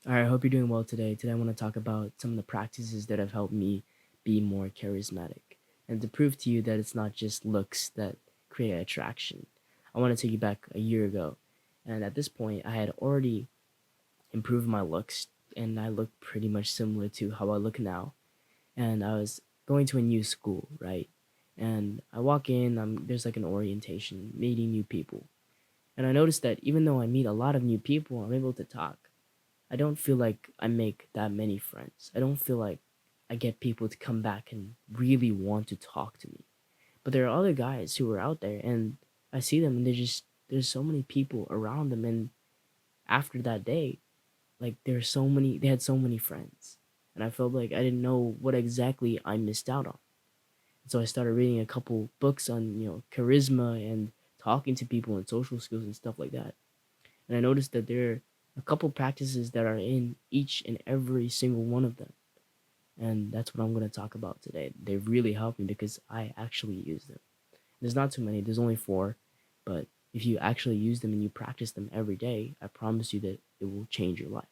All right, I hope you're doing well today. Today, I want to talk about some of the practices that have helped me be more charismatic and to prove to you that it's not just looks that create attraction. I want to take you back a year ago, and at this point, I had already improved my looks, and I looked pretty much similar to how I look now. And I was going to a new school, right? And I walk in, there's like an orientation, meeting new people. And I noticed that even though I meet a lot of new people, I'm able to talk. I don't feel like I make that many friends. I don't feel like I get people to come back and really want to talk to me. But there are other guys who are out there and I see them and there's so many people around them, and after that day, like they had so many friends. And I felt like I didn't know what exactly I missed out on. So I started reading a couple books on, charisma and talking to people and social skills and stuff like that. And I noticed that there are a couple practices that are in each and every single one of them. And that's what I'm going to talk about today. They really helped me because I actually use them. There's not too many, there's only four. But if you actually use them and you practice them every day, I promise you that it will change your life.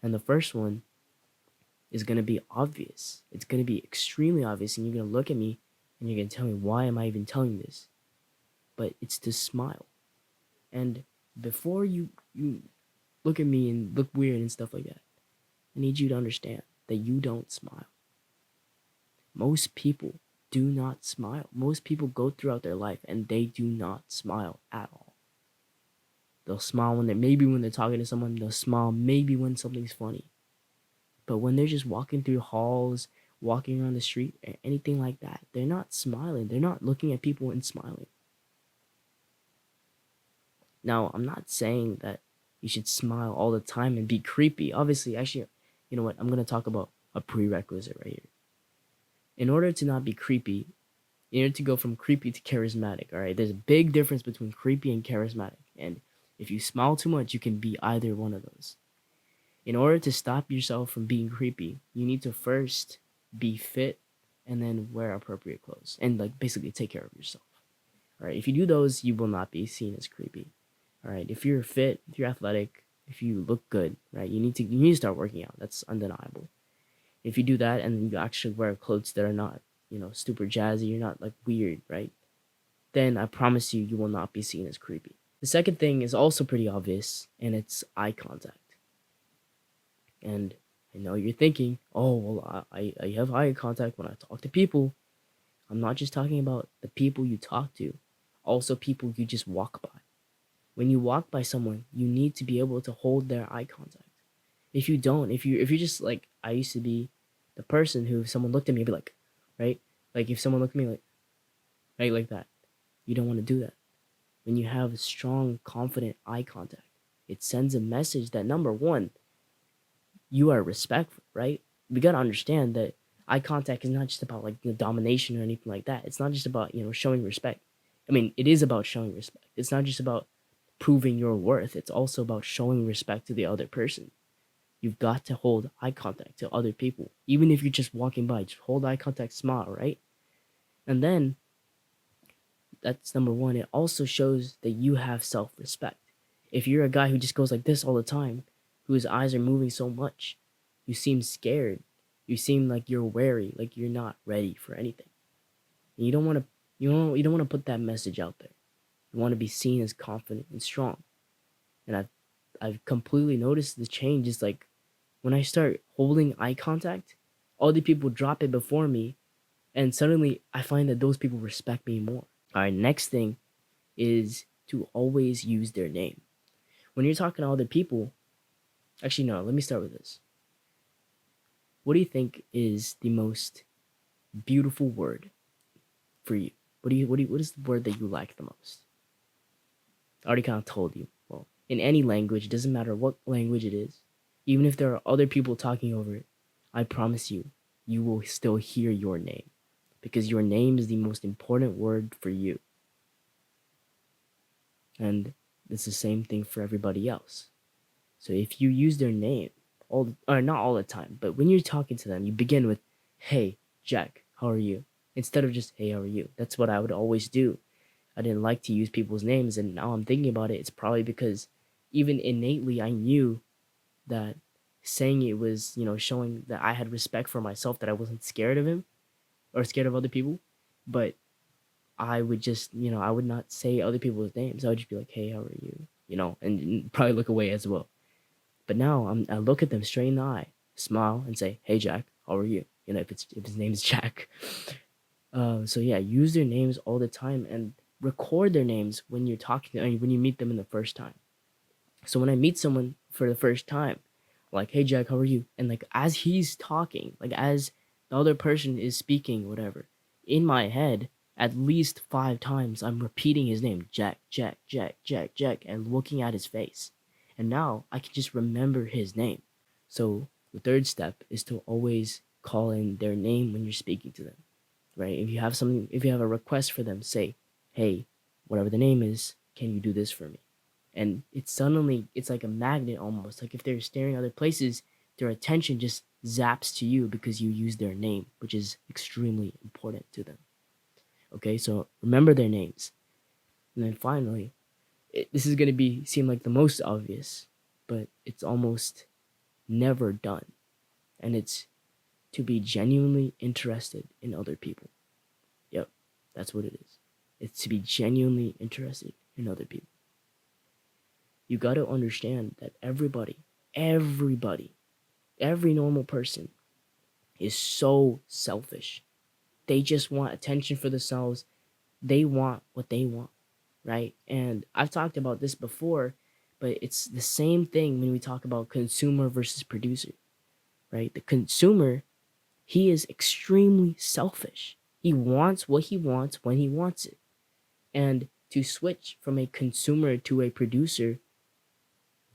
And the first one is going to be obvious. It's going to be extremely obvious. And you're going to look at me and you're going to tell me, why am I even telling this? But it's to smile. And before you look at me and look weird and stuff like that, I need you to understand that you don't smile. Most people do not smile. Most people go throughout their life and they do not smile at all. They'll smile when they're talking to someone, they'll smile maybe when something's funny. But when they're just walking through halls, walking around the street, or anything like that, they're not smiling. They're not looking at people and smiling. Now, I'm not saying that you should smile all the time and be creepy. Obviously, actually, you know what? I'm going to talk about a prerequisite right here. In order to not be creepy, in order to go from creepy to charismatic, all right, there's a big difference between creepy and charismatic. And if you smile too much, you can be either one of those. In order to stop yourself from being creepy, you need to first be fit and then wear appropriate clothes and like basically take care of yourself. All right, if you do those, you will not be seen as creepy. All right, if you're fit, if you're athletic, if you look good, right, you need to start working out. That's undeniable. If you do that and then you actually wear clothes that are not, super jazzy, you're not like weird, right? Then I promise you, you will not be seen as creepy. The second thing is also pretty obvious, and it's eye contact. And I know you're thinking, oh, well, I have eye contact when I talk to people. I'm not just talking about the people you talk to, also people you just walk by. When you walk by someone, you need to be able to hold their eye contact. If you don't, if you're just like, I used to be the person who, if someone looked at me, I'd be like, right? Like if someone looked at me like, right, like that, you don't want to do that. When you have strong, confident eye contact, it sends a message that, number one, you are respectful, right? We got to understand that eye contact is not just about like domination or anything like that. It's not just about, showing respect. I mean, it is about showing respect. It's not just about proving your worth. It's also about showing respect to the other person. You've got to hold eye contact to other people. Even if you're just walking by, just hold eye contact, smile, right? And then that's number one. It also shows that you have self-respect. If you're a guy who just goes like this all the time, whose eyes are moving so much, you seem scared. You seem like you're wary, like you're not ready for anything. And you don't want to put that message out there. You want to be seen as confident and strong. And I've completely noticed the change. Is like when I start holding eye contact, all the people drop it before me, and suddenly I find that those people respect me more. All right, next thing is to always use their name. When you're talking to other people, actually, no, let me start with this. What do you think is the most beautiful word for you? What is the word that you like the most? I already kind of told you. Well, in any language, it doesn't matter what language it is, even if there are other people talking over it, I promise you, you will still hear your name because your name is the most important word for you. And it's the same thing for everybody else. So if you use their name or not all the time, but when you're talking to them, you begin with, "Hey, Jack, how are you?" Instead of just, "Hey, how are you?" That's what I would always do. I didn't like to use people's names, and now I'm thinking about it, it's probably because even innately I knew that saying it was, showing that I had respect for myself, that I wasn't scared of him or scared of other people. But I would just, I would not say other people's names. I would just be like, hey, how are you? And probably look away as well. But now I look at them straight in the eye, smile, and say, hey, Jack, how are you? If his name is Jack. So yeah, use their names all the time and record their names when you're talking, when you meet them in the first time. So when I meet someone for the first time, like, hey, Jack, how are you? And like, as he's talking, like as the other person is speaking, whatever, in my head, at least 5 times, I'm repeating his name, Jack, Jack, Jack, Jack, Jack, and looking at his face. And now I can just remember his name. So the third step is to always call in their name when you're speaking to them, right? If you have a request for them, say, hey, whatever the name is, can you do this for me? And it's like a magnet almost. Like if they're staring other places, their attention just zaps to you because you use their name, which is extremely important to them. Okay, so remember their names. And then finally, this is going to seem like the most obvious, but it's almost never done. And it's to be genuinely interested in other people. Yep, that's what it is. It's to be genuinely interested in other people. You got to understand that everybody, every normal person is so selfish. They just want attention for themselves. They want what they want, right? And I've talked about this before, but it's the same thing when we talk about consumer versus producer, right? The consumer, he is extremely selfish. He wants what he wants when he wants it. And to switch from a consumer to a producer,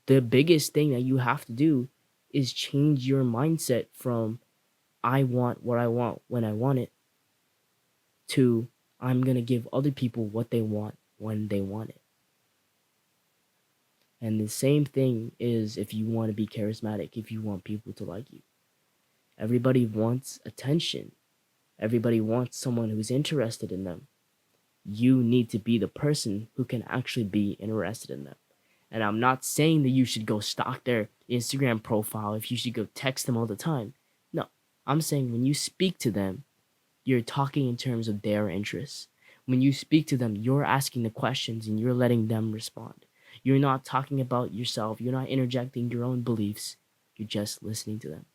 the biggest thing that you have to do is change your mindset from I want what I want when I want it to I'm going to give other people what they want when they want it. And the same thing is if you want to be charismatic, if you want people to like you. Everybody wants attention. Everybody wants someone who's interested in them. You need to be the person who can actually be interested in them. And I'm not saying that you should go stalk their Instagram profile, if you should go text them all the time. No, I'm saying when you speak to them, you're talking in terms of their interests. When you speak to them, you're asking the questions and you're letting them respond. You're not talking about yourself. You're not interjecting your own beliefs. You're just listening to them.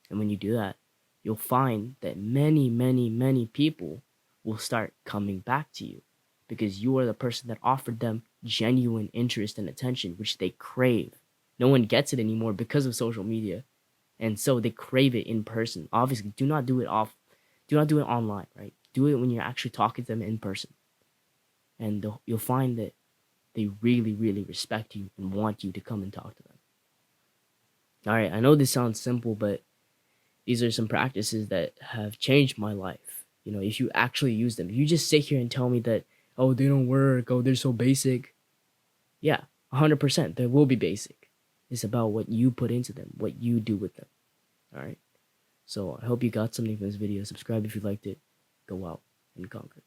And when you do that, you'll find that many, many, many people will start coming back to you because you are the person that offered them genuine interest and attention, which they crave. No one gets it anymore because of social media. And so they crave it in person. Obviously, do not do it online, right? Do it when you're actually talking to them in person. And you'll find that they really, really respect you and want you to come and talk to them. All right, I know this sounds simple, but these are some practices that have changed my life. If you actually use them, if you just sit here and tell me that, oh, they don't work, oh, they're so basic. Yeah, 100%, they will be basic. It's about what you put into them, what you do with them. All right. So I hope you got something from this video. Subscribe if you liked it. Go out and conquer.